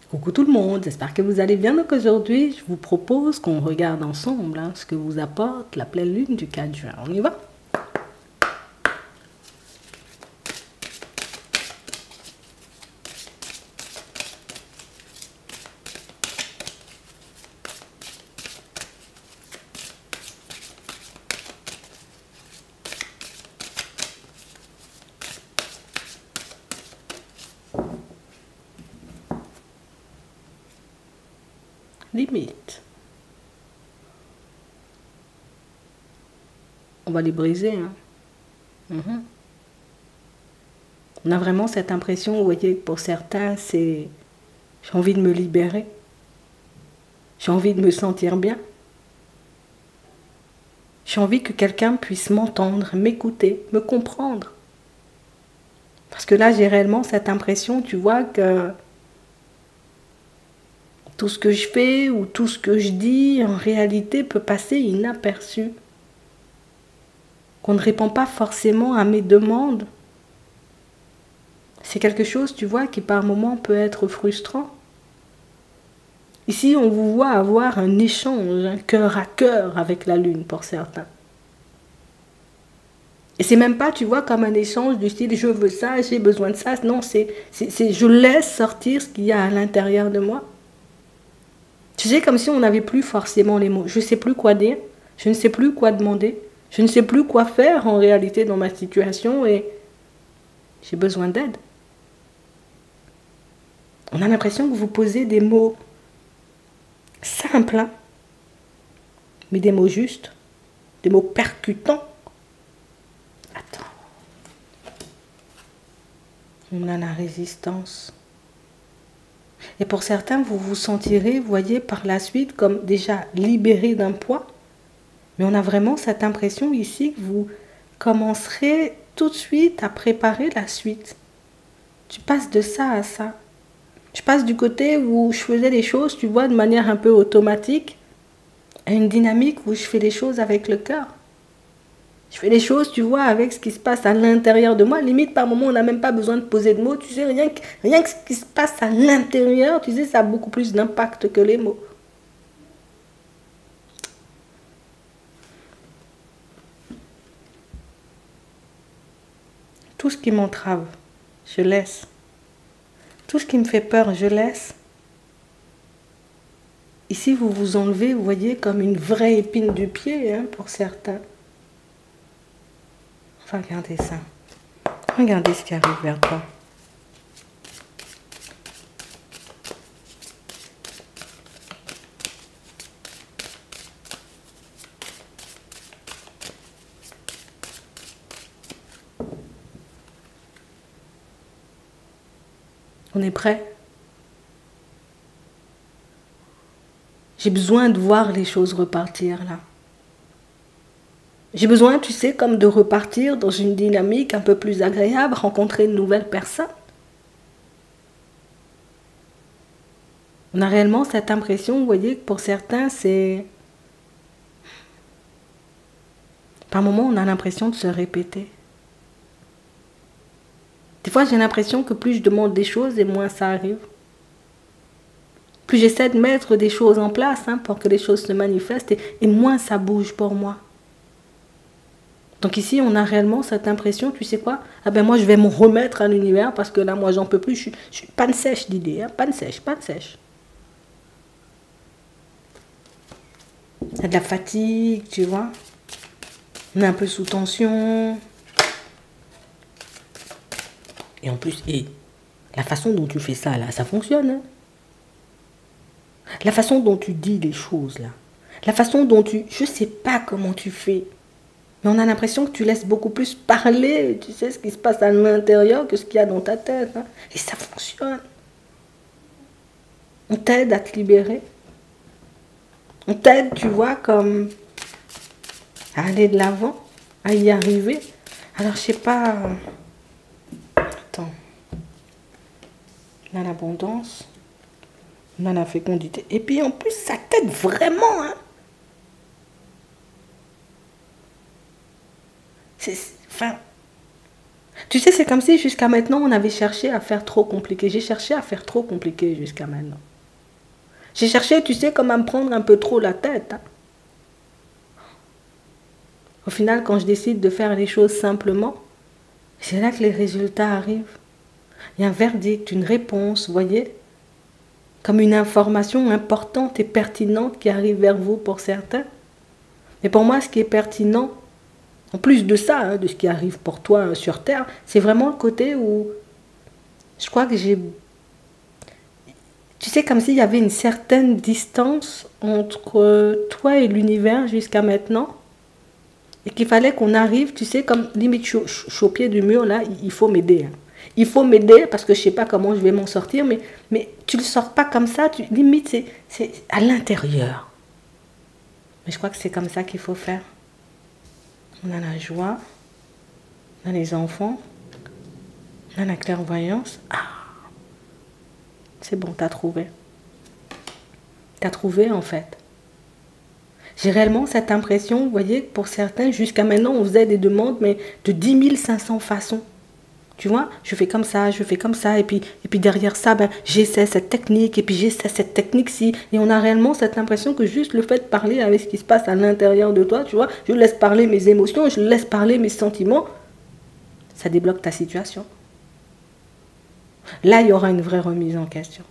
Coucou tout le monde, j'espère que vous allez bien. Donc aujourd'hui, je vous propose qu'on regarde ensemble ce que vous apporte la pleine lune du 4 juin. On y va? Limite. On va les briser. On a vraiment cette impression, vous voyez, pour certains, c'est j'ai envie de me libérer. J'ai envie de me sentir bien. J'ai envie que quelqu'un puisse m'entendre, m'écouter, me comprendre. Parce que là, j'ai réellement cette impression, tu vois, que tout ce que je fais ou tout ce que je dis, en réalité, peut passer inaperçu. Qu'on ne répond pas forcément à mes demandes. C'est quelque chose, tu vois, qui par moments peut être frustrant. Ici, on vous voit avoir un échange, un cœur à cœur avec la lune pour certains. Et c'est même pas, tu vois, comme un échange du style je veux ça, j'ai besoin de ça. Non, c'est je laisse sortir ce qu'il y a à l'intérieur de moi. Tu sais, comme si on n'avait plus forcément les mots. Je ne sais plus quoi dire, je ne sais plus quoi demander, je ne sais plus quoi faire en réalité dans ma situation et j'ai besoin d'aide. On a l'impression que vous posez des mots simples, mais des mots justes, des mots percutants. Attends. On a la résistance. Et pour certains, vous vous sentirez, vous voyez, par la suite, comme déjà libéré d'un poids. Mais on a vraiment cette impression ici que vous commencerez tout de suite à préparer la suite. Tu passes de ça à ça. Je passe du côté où je faisais les choses, tu vois, de manière un peu automatique, à une dynamique où je fais les choses avec le cœur. Je fais les choses, tu vois, avec ce qui se passe à l'intérieur de moi. Limite, par moment, on n'a même pas besoin de poser de mots. Tu sais, rien que ce qui se passe à l'intérieur, tu sais, ça a beaucoup plus d'impact que les mots. Tout ce qui m'entrave, je laisse. Tout ce qui me fait peur, je laisse. Ici, vous vous enlevez, vous voyez, comme une vraie épine du pied, pour certains. Regardez ça. Regardez ce qui arrive vers toi. On est prêt? J'ai besoin de voir les choses repartir là. J'ai besoin, tu sais, comme de repartir dans une dynamique un peu plus agréable, rencontrer de nouvelles personnes. On a réellement cette impression, vous voyez, que pour certains, c'est... Par moments, on a l'impression de se répéter. Des fois, j'ai l'impression que plus je demande des choses et moins ça arrive. Plus j'essaie de mettre des choses en place pour que les choses se manifestent et moins ça bouge pour moi. Donc ici, on a réellement cette impression, tu sais quoi? Ah ben moi, je vais me remettre à l'univers parce que là, moi, j'en peux plus. Je suis panne sèche d'idées, panne sèche, panne sèche. Il y a de la fatigue, tu vois. On est un peu sous tension. Et en plus, la façon dont tu fais ça, là, ça fonctionne. La façon dont tu dis les choses, là. La façon dont tu... Je sais pas comment tu fais. Mais on a l'impression que tu laisses beaucoup plus parler, tu sais, ce qui se passe à l'intérieur que ce qu'il y a dans ta tête. Et ça fonctionne. On t'aide à te libérer. On t'aide, tu vois, comme à aller de l'avant, à y arriver. Alors, je sais pas... Attends. On a l'abondance. On a la fécondité. Et puis, en plus, ça t'aide vraiment, Enfin, Tu sais, c'est comme si jusqu'à maintenant, on avait cherché à faire trop compliqué. J'ai cherché à faire trop compliqué jusqu'à maintenant. J'ai cherché, tu sais, comme à me prendre un peu trop la tête. Hein. Au final, quand je décide de faire les choses simplement, c'est là que les résultats arrivent. Il y a un verdict, une réponse, vous voyez, comme une information importante et pertinente qui arrive vers vous pour certains. Mais pour moi, ce qui est pertinent, en plus de ça, hein, de ce qui arrive pour toi sur Terre, c'est vraiment le côté où je crois que j'ai... Tu sais, comme s'il y avait une certaine distance entre toi et l'univers jusqu'à maintenant. Et qu'il fallait qu'on arrive, tu sais, comme limite, je suis au pied du mur, là, il faut m'aider. Hein. Il faut m'aider parce que je ne sais pas comment je vais m'en sortir, mais tu ne le sors pas comme ça, limite, c'est à l'intérieur. Mais je crois que c'est comme ça qu'il faut faire. On a la joie, on a les enfants, on a la clairvoyance. Ah, c'est bon, t'as trouvé. T'as trouvé, en fait. J'ai réellement cette impression, vous voyez, pour certains, jusqu'à maintenant, on faisait des demandes, mais de 10 500 façons. Tu vois, je fais comme ça, et puis derrière ça, ben, j'essaie cette technique, et puis j'essaie cette technique-ci. Et on a réellement cette impression que juste le fait de parler avec ce qui se passe à l'intérieur de toi, tu vois, je laisse parler mes émotions, je laisse parler mes sentiments, ça débloque ta situation. Là, il y aura une vraie remise en question.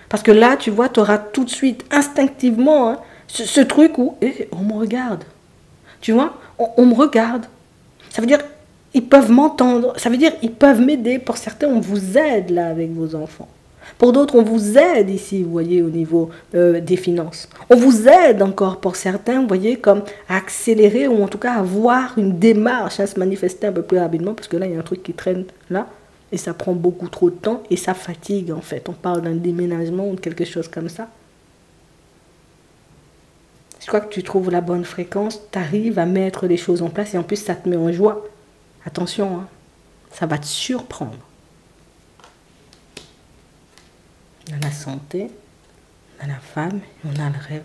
Parce que là, tu vois, tu auras tout de suite, instinctivement, hein, ce truc où on me regarde. Tu vois, on me regarde. Ça veut dire, ils peuvent m'entendre. Ça veut dire, ils peuvent m'aider. Pour certains, on vous aide là avec vos enfants. Pour d'autres, on vous aide ici, vous voyez, au niveau des finances. On vous aide encore pour certains, vous voyez, comme à accélérer ou en tout cas à voir une démarche, à se manifester un peu plus rapidement, parce que là, il y a un truc qui traîne là. Et ça prend beaucoup trop de temps et ça fatigue en fait. On parle d'un déménagement ou de quelque chose comme ça. Je crois que tu trouves la bonne fréquence, tu arrives à mettre les choses en place et en plus ça te met en joie. Attention, hein, ça va te surprendre. On a la santé, on a la femme et on a le rêve.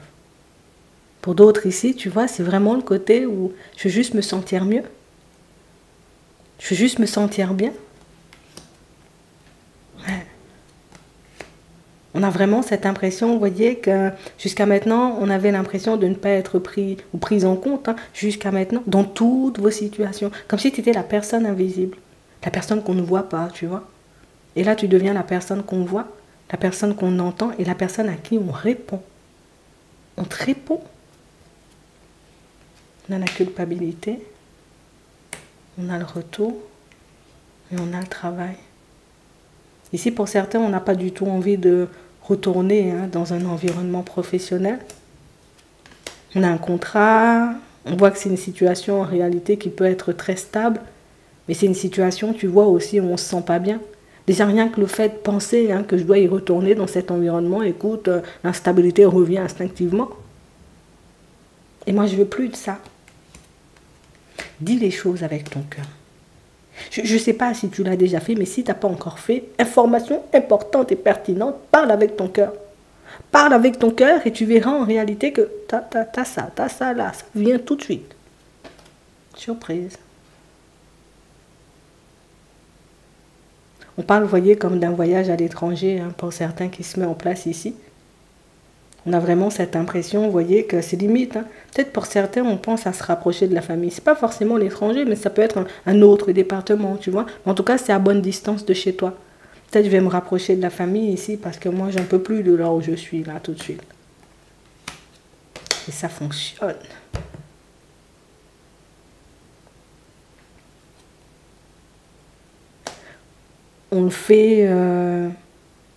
Pour d'autres ici, tu vois, c'est vraiment le côté où je veux juste me sentir mieux. Je veux juste me sentir bien. Ouais. On a vraiment cette impression, vous voyez, que jusqu'à maintenant, on avait l'impression de ne pas être pris ou prise en compte, hein, jusqu'à maintenant, dans toutes vos situations. Comme si tu étais la personne invisible, la personne qu'on ne voit pas, tu vois. Et là, tu deviens la personne qu'on voit, la personne qu'on entend et la personne à qui on répond. On te répond. On a la culpabilité, on a le retour et on a le travail. Ici, pour certains, on n'a pas du tout envie de retourner hein, dans un environnement professionnel. On a un contrat, on voit que c'est une situation en réalité qui peut être très stable, mais c'est une situation, tu vois aussi, où on ne se sent pas bien. Déjà, rien que le fait de penser hein, que je dois y retourner dans cet environnement, écoute, l'instabilité revient instinctivement. Et moi, je ne veux plus de ça. Dis les choses avec ton cœur. Je ne sais pas si tu l'as déjà fait, mais si tu n'as pas encore fait, information importante et pertinente, parle avec ton cœur. Parle avec ton cœur et tu verras en réalité que t'as ça là, ça vient tout de suite. Surprise. On parle, vous voyez, comme d'un voyage à l'étranger, hein, pour certains qui se met en place ici. On a vraiment cette impression, vous voyez, que c'est limite. Hein. Peut-être pour certains, on pense à se rapprocher de la famille. Ce n'est pas forcément l'étranger, mais ça peut être un autre département, tu vois. En tout cas, c'est à bonne distance de chez toi. Peut-être je vais me rapprocher de la famille ici, parce que moi, j'en peux plus de là où je suis, là, tout de suite. Et ça fonctionne. On le fait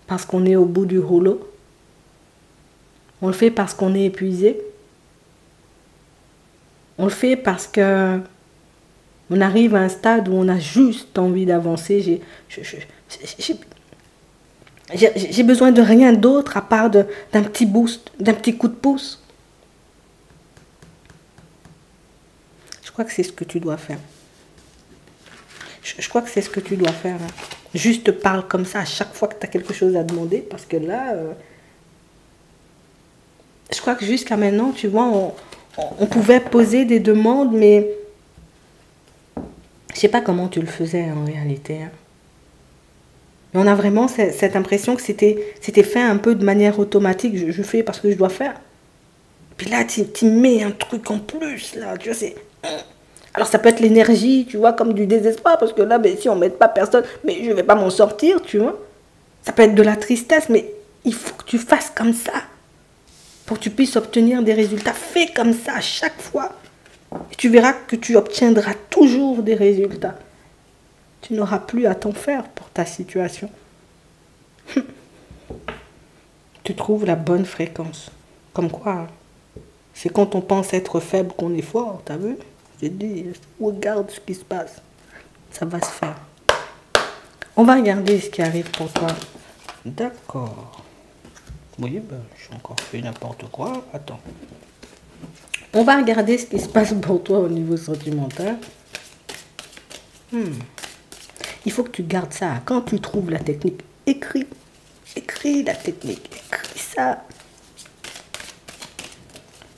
parce qu'on est au bout du rouleau. On le fait parce qu'on est épuisé. On le fait parce que on arrive à un stade où on a juste envie d'avancer. J'ai besoin de rien d'autre à part d'un petit boost, d'un petit coup de pouce. Je crois que c'est ce que tu dois faire. Je crois que c'est ce que tu dois faire. Hein. Juste parle comme ça à chaque fois que tu as quelque chose à demander. Parce que là, je crois que jusqu'à maintenant, tu vois, on pouvait poser des demandes, mais je sais pas comment tu le faisais en réalité. Hein. Mais on a vraiment cette impression que c'était fait un peu de manière automatique. Je fais parce que je dois faire. Puis là, tu mets un truc en plus, là, tu vois, c'est... Alors ça peut être l'énergie, tu vois, comme du désespoir, parce que là, ben, si on ne met pas personne, mais je ne vais pas m'en sortir, tu vois. Ça peut être de la tristesse, mais il faut que tu fasses comme ça, pour que tu puisses obtenir des résultats. Fais comme ça à chaque fois, et tu verras que tu obtiendras toujours des résultats. Tu n'auras plus à t'en faire pour ta situation. Tu trouves la bonne fréquence. Comme quoi, c'est quand on pense être faible qu'on est fort, t'as vu? J'ai dit, regarde ce qui se passe. Ça va se faire. On va regarder ce qui arrive pour toi. D'accord. Oui, ben, j'ai encore fait n'importe quoi. Attends. On va regarder ce qui se passe pour toi au niveau sentimental. Il faut que tu gardes ça. Quand tu trouves la technique, écris. Écris la technique. Écris ça.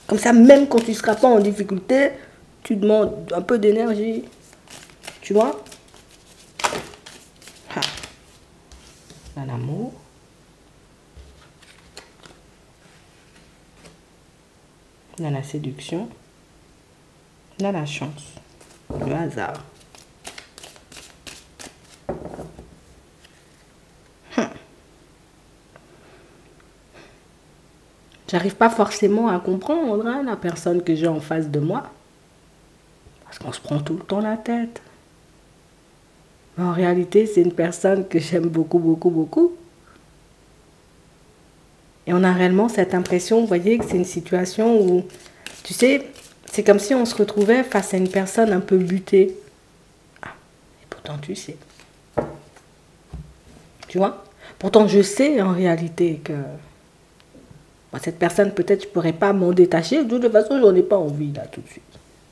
Comme ça, même quand tu ne seras pas en difficulté, tu demandes un peu d'énergie. Tu vois? Ah. Dans l'amour. Dans la séduction. Dans la chance. Le hasard. J'arrive pas forcément à comprendre hein, la personne que j'ai en face de moi. Parce qu'on se prend tout le temps la tête. Mais en réalité, c'est une personne que j'aime beaucoup, beaucoup, beaucoup. Et on a réellement cette impression, vous voyez, que c'est une situation où, tu sais, c'est comme si on se retrouvait face à une personne un peu butée. Ah, et pourtant tu sais. Tu vois? Pourtant je sais en réalité que cette personne, peut-être, je ne pourrais pas m'en détacher. De toute façon, je n'en ai pas envie, là, tout de suite.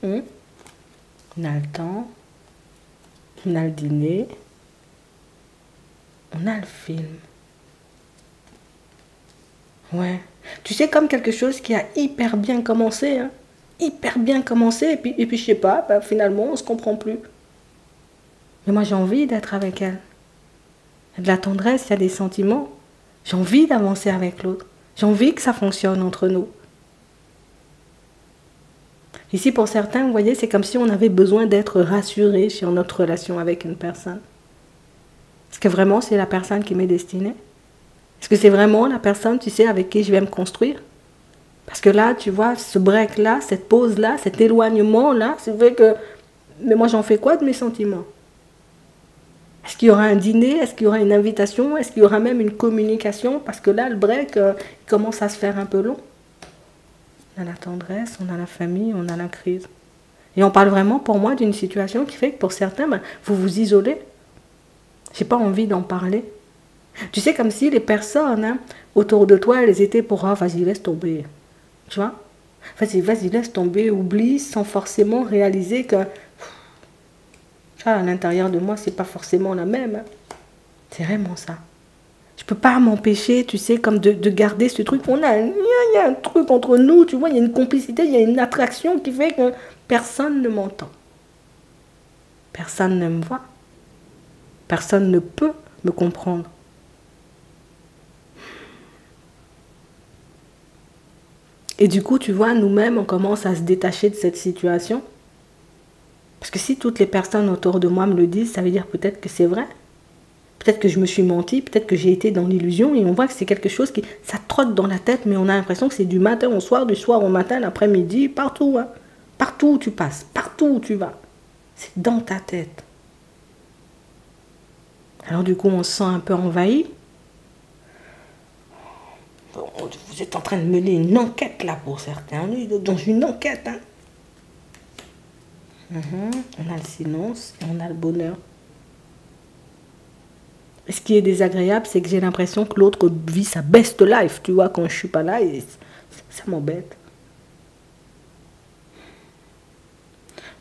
On a le temps. On a le dîner. On a le film. Ouais. Tu sais, comme quelque chose qui a hyper bien commencé. Hein. Hyper bien commencé. Et puis je sais pas, ben, finalement, on ne se comprend plus. Mais moi, j'ai envie d'être avec elle. Il y a de la tendresse, il y a des sentiments. J'ai envie d'avancer avec l'autre. J'ai envie que ça fonctionne entre nous. Ici, pour certains, vous voyez, c'est comme si on avait besoin d'être rassuré sur notre relation avec une personne. Est-ce que vraiment c'est la personne qui m'est destinée? Est-ce que c'est vraiment la personne, tu sais, avec qui je vais me construire? Parce que là, tu vois, ce break-là, cette pause-là, cet éloignement-là, c'est vrai que... Mais moi, j'en fais quoi de mes sentiments? Est-ce qu'il y aura un dîner? Est-ce qu'il y aura une invitation? Est-ce qu'il y aura même une communication? Parce que là, le break commence à se faire un peu long. On a la tendresse, on a la famille, on a la crise. Et on parle vraiment, pour moi, d'une situation qui fait que pour certains, ben, vous vous isolez. J'ai pas envie d'en parler. Tu sais, comme si les personnes hein, autour de toi, elles étaient pour « Ah, vas-y, laisse tomber ». Tu vois? Vas-y, laisse tomber, oublie, sans forcément réaliser que à l'intérieur de moi, c'est pas forcément la même. Hein. C'est vraiment ça. Je peux pas m'empêcher, tu sais, comme de garder ce truc. Il y a un truc entre nous, tu vois, il y a une complicité, il y a une attraction qui fait que personne ne m'entend. Personne ne me voit. Personne ne peut me comprendre. Et du coup, tu vois, nous-mêmes, on commence à se détacher de cette situation. Parce que si toutes les personnes autour de moi me le disent, ça veut dire peut-être que c'est vrai. Peut-être que je me suis menti, peut-être que j'ai été dans l'illusion. Et on voit que c'est quelque chose qui... Ça trotte dans la tête, mais on a l'impression que c'est du matin au soir, du soir au matin, l'après-midi, partout. Hein. Partout où tu passes, partout où tu vas. C'est dans ta tête. Alors du coup, on se sent un peu envahi. Vous êtes en train de mener une enquête là pour certains. Dans une enquête, hein. On a le silence et on a le bonheur. Et ce qui est désagréable, c'est que j'ai l'impression que l'autre vit sa best life, tu vois, quand je suis pas là, et ça m'embête.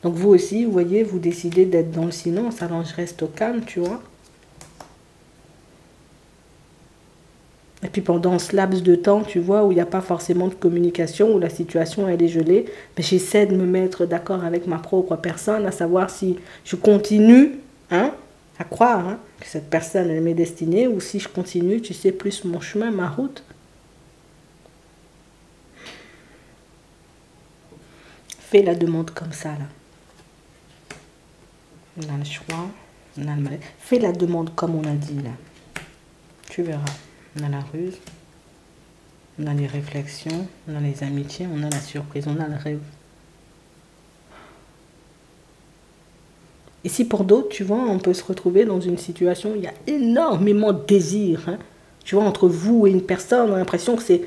Donc vous aussi, vous voyez, vous décidez d'être dans le silence, alors je reste au calme, tu vois. Et puis pendant ce laps de temps, tu vois, où il n'y a pas forcément de communication, où la situation elle est gelée, mais j'essaie de me mettre d'accord avec ma propre personne, à savoir si je continue hein, à croire hein, que cette personne elle m'est destinée, ou si je continue, tu sais, plus mon chemin, ma route. Fais la demande comme ça, là. On a le choix, on a le mal. Fais la demande comme on a dit, là. Tu verras. On a la ruse, on a les réflexions, on a les amitiés, on a la surprise, on a le rêve. Et si pour d'autres, tu vois, on peut se retrouver dans une situation où il y a énormément de désir, hein. Tu vois, entre vous et une personne, on a l'impression que c'est...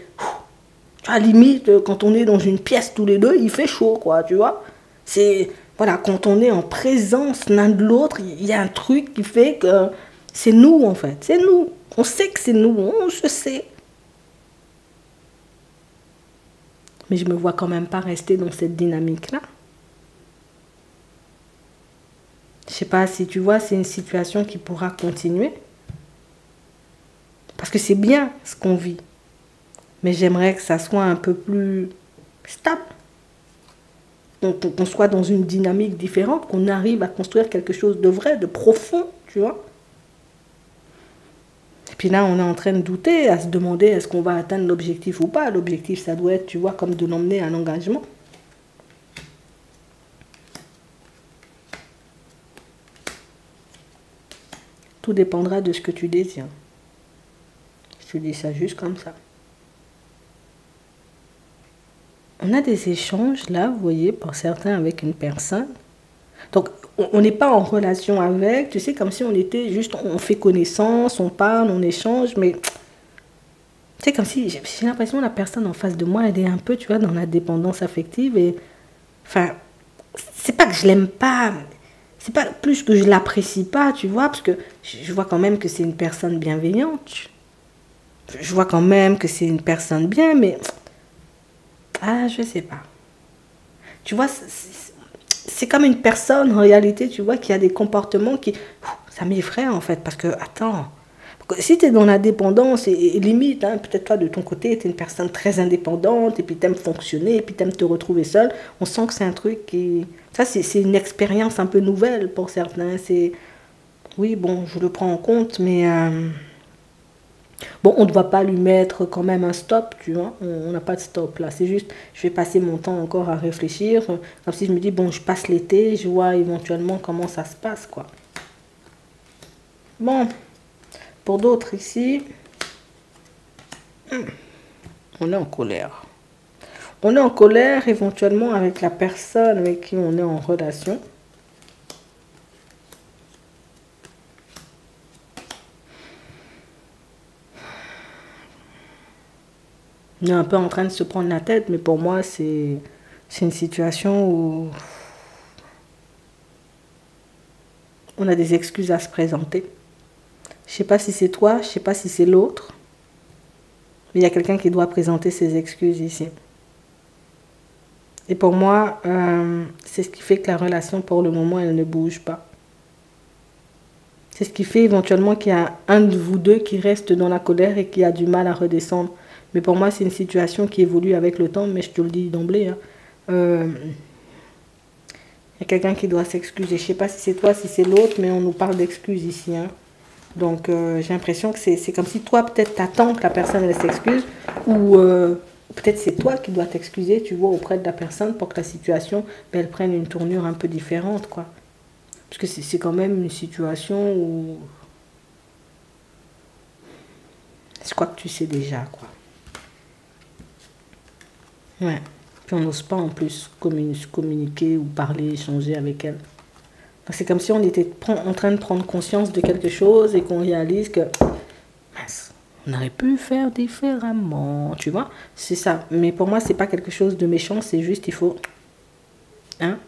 Tu vois, limite, quand on est dans une pièce tous les deux, il fait chaud, quoi, tu vois. C'est... Voilà, quand on est en présence l'un de l'autre, il y a un truc qui fait que c'est nous, en fait. C'est nous. On sait que c'est nous, on se sait. Mais je me vois quand même pas rester dans cette dynamique-là. Je sais pas si tu vois, c'est une situation qui pourra continuer. Parce que c'est bien ce qu'on vit. Mais j'aimerais que ça soit un peu plus stable. Qu'on soit dans une dynamique différente, qu'on arrive à construire quelque chose de vrai, de profond, tu vois. Et puis là, on est en train de douter, à se demander est-ce qu'on va atteindre l'objectif ou pas. L'objectif, ça doit être, tu vois, comme de l'emmener à l'engagement. Tout dépendra de ce que tu désires. Je te dis ça juste comme ça. On a des échanges, là, vous voyez, pour certains avec une personne. Donc, on n'est pas en relation avec, tu sais, comme si on était juste, on fait connaissance, on parle, on échange, mais c'est comme si, j'ai l'impression que la personne en face de moi, elle est un peu, tu vois, dans la dépendance affective. Et, enfin, c'est pas que je l'aime pas, c'est pas plus que je l'apprécie pas, tu vois, parce que je vois quand même que c'est une personne bienveillante. Je vois quand même que c'est une personne bien, mais... Ah, je sais pas. Tu vois, c'est comme une personne, en réalité, tu vois, qui a des comportements qui... Ça m'effraie, en fait, parce que, attends, si tu es dans la dépendance, et limite, hein, peut-être toi, de ton côté, tu es une personne très indépendante, et puis tu aimes fonctionner, et puis tu aimes te retrouver seule, on sent que c'est un truc qui... Ça, c'est une expérience un peu nouvelle pour certains. C'est... Oui, bon, je le prends en compte, mais... Bon, on ne doit pas lui mettre quand même un stop, tu vois. On n'a pas de stop là. C'est juste, je vais passer mon temps encore à réfléchir. Comme si je me dis, bon, je passe l'été, je vois éventuellement comment ça se passe, quoi. Bon, pour d'autres ici, on est en colère. On est en colère éventuellement avec la personne avec qui on est en relation. On est un peu en train de se prendre la tête, mais pour moi, c'est une situation où on a des excuses à se présenter. Je ne sais pas si c'est toi, je ne sais pas si c'est l'autre, mais il y a quelqu'un qui doit présenter ses excuses ici. Et pour moi, c'est ce qui fait que la relation, pour le moment, elle ne bouge pas. C'est ce qui fait éventuellement qu'il y a un de vous deux qui reste dans la colère et qui a du mal à redescendre. Mais pour moi, c'est une situation qui évolue avec le temps, mais je te le dis d'emblée. Hein. Il y a quelqu'un qui doit s'excuser. Je ne sais pas si c'est toi, si c'est l'autre, mais on nous parle d'excuses ici. Hein. Donc, j'ai l'impression que c'est comme si toi, peut-être, t'attends que la personne, elle s'excuse. Ou peut-être c'est toi qui dois t'excuser, tu vois, auprès de la personne pour que la situation, ben, elle prenne une tournure un peu différente, quoi. Parce que c'est quand même une situation où... Je crois que tu sais déjà, quoi. Ouais. Puis on n'ose pas en plus communiquer ou parler, échanger avec elle. C'est comme si on était en train de prendre conscience de quelque chose et qu'on réalise que mince, on aurait pu faire différemment, tu vois. C'est ça. Mais pour moi, c'est pas quelque chose de méchant, c'est juste il faut hein,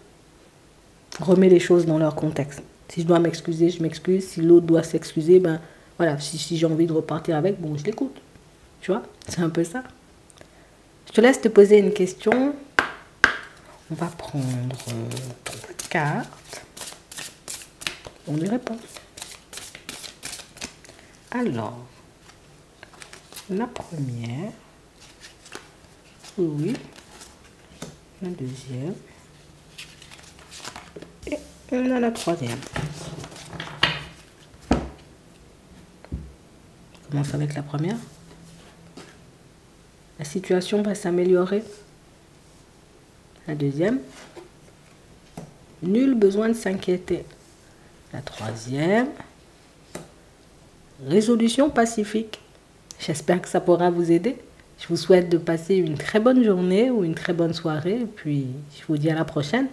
remettre les choses dans leur contexte. Si je dois m'excuser, je m'excuse. Si l'autre doit s'excuser, ben voilà, si j'ai envie de repartir avec, bon, je l'écoute. Tu vois, c'est un peu ça. Je te laisse te poser une question. On va prendre 3 cartes. On y répond. Alors, la première. Oui. La deuxième. Et on a la troisième. On commence avec la première. La situation va s'améliorer. La deuxième. Nul besoin de s'inquiéter. La troisième. Résolution pacifique. J'espère que ça pourra vous aider. Je vous souhaite de passer une très bonne journée ou une très bonne soirée. Et puis, je vous dis à la prochaine.